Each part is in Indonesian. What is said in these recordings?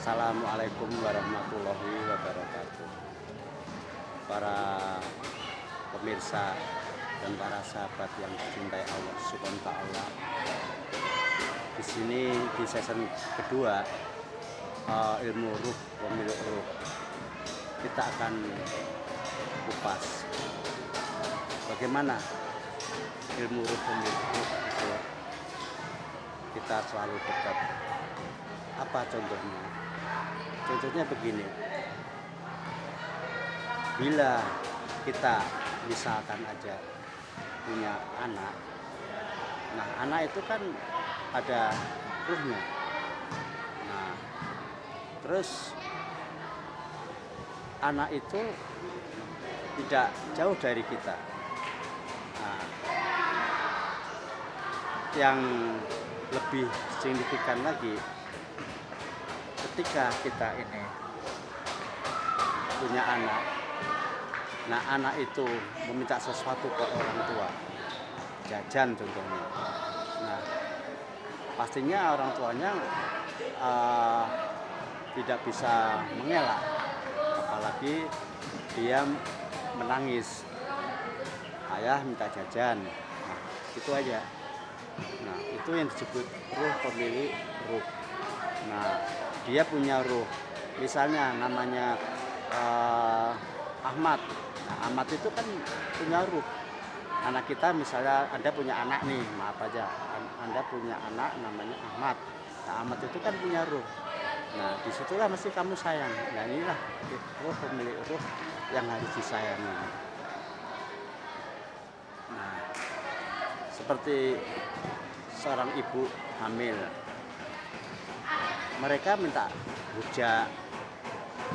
Assalamualaikum warahmatullahi wabarakatuh. Para pemirsa dan para sahabat yang dicintai Allah Subhanahu wa taala. Di sini di season kedua ilmu ruh pemilik ruh. Kita akan kupas bagaimana ilmu ruh pemilik ruh itu kita selalu dekat. Apa contohnya? Contohnya begini. Bila kita misalkan aja punya anak, nah anak itu kan ada ruhnya. Nah, terus anak itu tidak jauh dari kita. Nah, yang lebih signifikan lagi, ketika kita ini punya anak, nah anak itu meminta sesuatu ke orang tua, jajan contohnya. Nah, pastinya orang tuanya tidak bisa mengelak, apalagi dia menangis, ayah minta jajan. Nah, itu aja. Nah, itu yang disebut ruh pemilik ruh. Nah, dia punya ruh, misalnya namanya Ahmad. Nah, Ahmad itu kan punya ruh. Anak kita misalnya Anda punya anak nih, maaf aja, Anda punya anak namanya Ahmad. Nah, Ahmad itu kan punya ruh. Nah, disitulah mesti kamu sayang. Nah, inilah ruh pemilik ruh yang harus disayangi. Nah, seperti seorang ibu hamil, mereka minta rujak,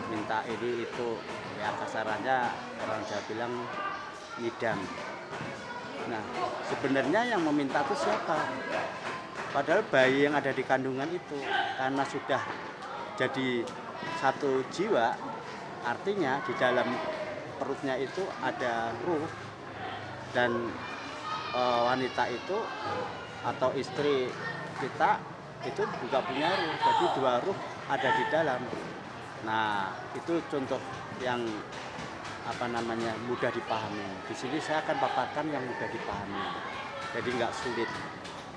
minta ini itu, ya kasarannya orang Jawa bilang ngidam. Nah, sebenarnya yang meminta itu siapa? Padahal bayi yang ada di kandungan itu, karena sudah jadi satu jiwa, artinya di dalam perutnya itu ada ruh, dan wanita itu atau istri kita itu juga punya ruh, jadi dua ruh ada di dalam. Nah, itu contoh yang mudah dipahami. Di sini saya akan paparkan yang mudah dipahami, jadi nggak sulit.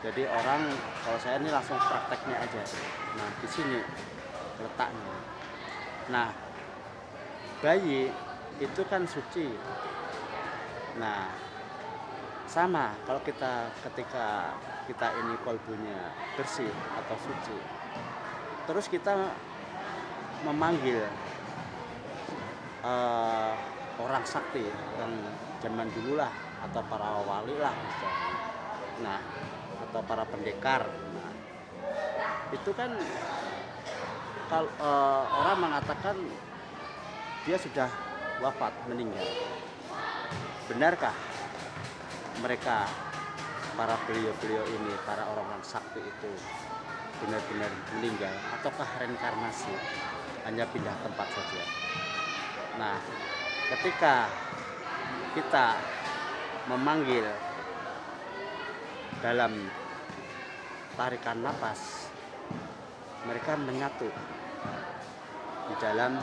Jadi orang, kalau saya ini langsung prakteknya aja. Nah, di sini letaknya. Nah, bayi itu kan suci. Nah, sama kalau ketika kita ini kolbunya bersih atau suci, terus kita memanggil orang sakti yang zaman dulu lah, atau para wali lah misalnya, nah atau para pendekar. Nah, itu kan kalau orang mengatakan dia sudah wafat, meninggal. Benarkah mereka, para beliau-beliau ini, para orang-orang sakti itu benar-benar meninggal, ataukah reinkarnasi, hanya pindah tempat saja? Nah, ketika kita memanggil dalam tarikan napas, mereka menyatu di dalam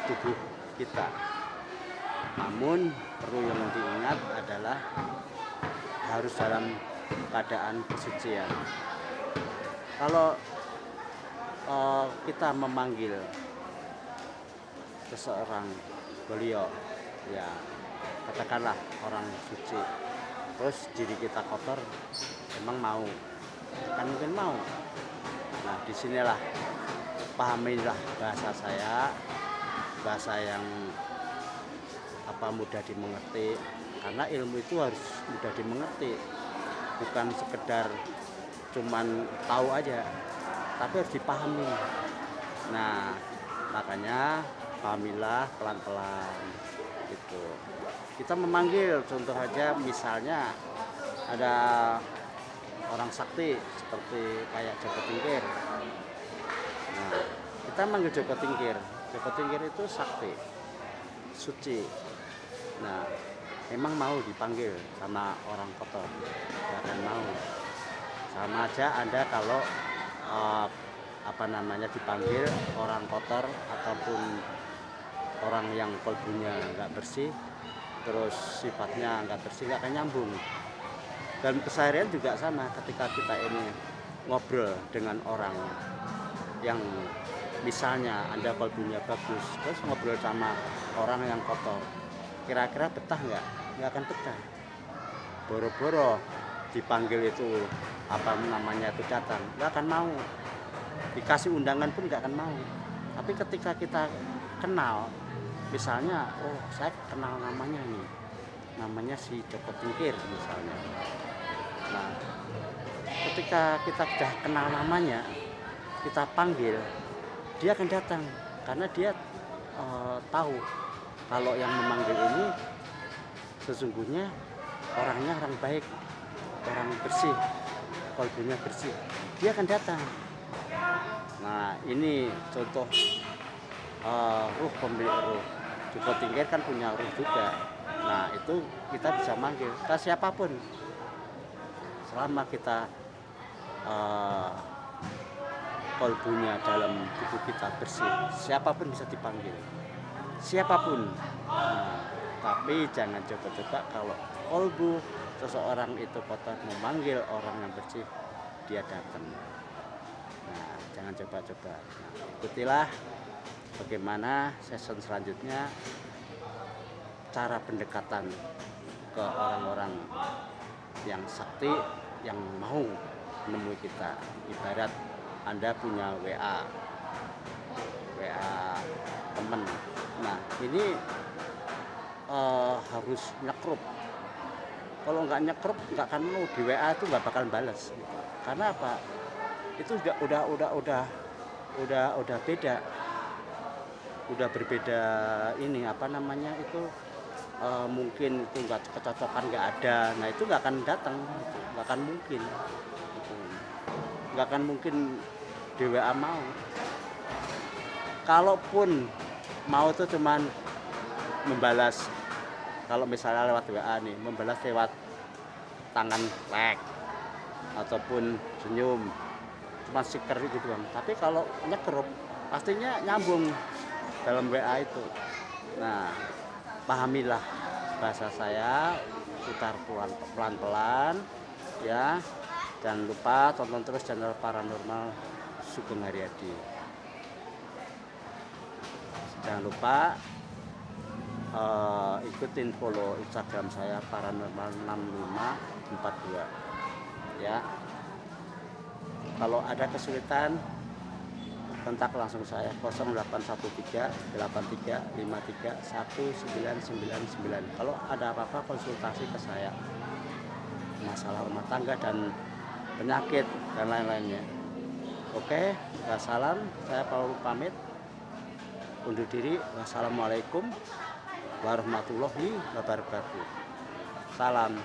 tubuh kita. Namun perlu yang diingat adalah harus dalam keadaan kesucian. Kalau kita memanggil seseorang, beliau ya katakanlah orang suci, terus diri kita kotor, emang mau? Kan mungkin mau. Nah, disinilah pahamilah bahasa saya, bahasa yang mudah dimengerti, karena ilmu itu harus mudah dimengerti, bukan sekedar cuman tahu aja, tapi harus dipahami. Nah, makanya pahamilah pelan-pelan gitu. Kita memanggil, contoh aja misalnya ada orang sakti seperti kayak Joko Tingkir. Nah, kita manggil Joko Tingkir. Joko Tingkir itu sakti, suci. Nah, emang mau dipanggil sama orang kotor? Gak akan mau. Sama aja Anda kalau dipanggil orang kotor ataupun orang yang kolbunya nggak bersih, terus sifatnya nggak bersih, nggak akan nyambung. Dan keseharian juga sama, ketika kita ini ngobrol dengan orang yang misalnya Anda kolbunya bagus, terus ngobrol sama orang yang kotor, kira-kira betah nggak? Nggak akan betah. Boro-boro dipanggil itu itu datang, nggak akan mau. Dikasih undangan pun nggak akan mau. Tapi ketika kita kenal, misalnya, oh saya kenal namanya nih, namanya si Joko Tingkir misalnya. Nah, ketika kita sudah kenal namanya, kita panggil, dia akan datang karena dia tahu kalau yang memanggil ini sesungguhnya orangnya orang baik, orang bersih, kolbunya bersih, dia akan datang. Nah, ini contoh ruh pemilik ruh. Joko Tingkir kan punya ruh juga. Nah, itu kita bisa manggil ke siapapun, selama kita kolbunya dalam tubuh kita bersih, siapapun bisa dipanggil, siapapun. Nah, tapi jangan coba-coba kalau kolbu seseorang itu kotor, memanggil orang yang bersih, dia datang. Nah, jangan coba-coba. Nah, ikutilah bagaimana season selanjutnya cara pendekatan ke orang-orang yang sakti, yang mau menemui kita. Ibarat Anda punya WA teman. Nah, ini harus nyekrup. Kalau nggak nyekrup, nggak akan mau di WA itu, nggak bakal balas. Karena apa? Itu udah beda, udah berbeda. Ini mungkin itu nggak kecocokan, nggak ada. Nah, itu nggak akan datang, nggak akan mungkin, nggak akan mungkin di WA mau. Kalaupun mau itu cuman membalas, kalau misalnya lewat WA nih, membalas lewat tangan like ataupun senyum, cuma stiker gitu doang. Tapi kalau nyekrup, pastinya nyambung dalam WA itu. Nah, pahamilah bahasa saya, putar pelan-pelan ya. Jangan lupa tonton terus channel Paranormal Sugeng Haryadi. Jangan lupa ikutin follow Instagram saya paranormal6542 ya. Kalau ada kesulitan, kontak langsung saya 081383531999. Kalau ada apa-apa konsultasi ke saya, masalah rumah tangga dan penyakit dan lain-lainnya. Oke, salam, saya Paul pamit undur diri. Wassalamualaikum warahmatullahi wabarakatuh. Salam.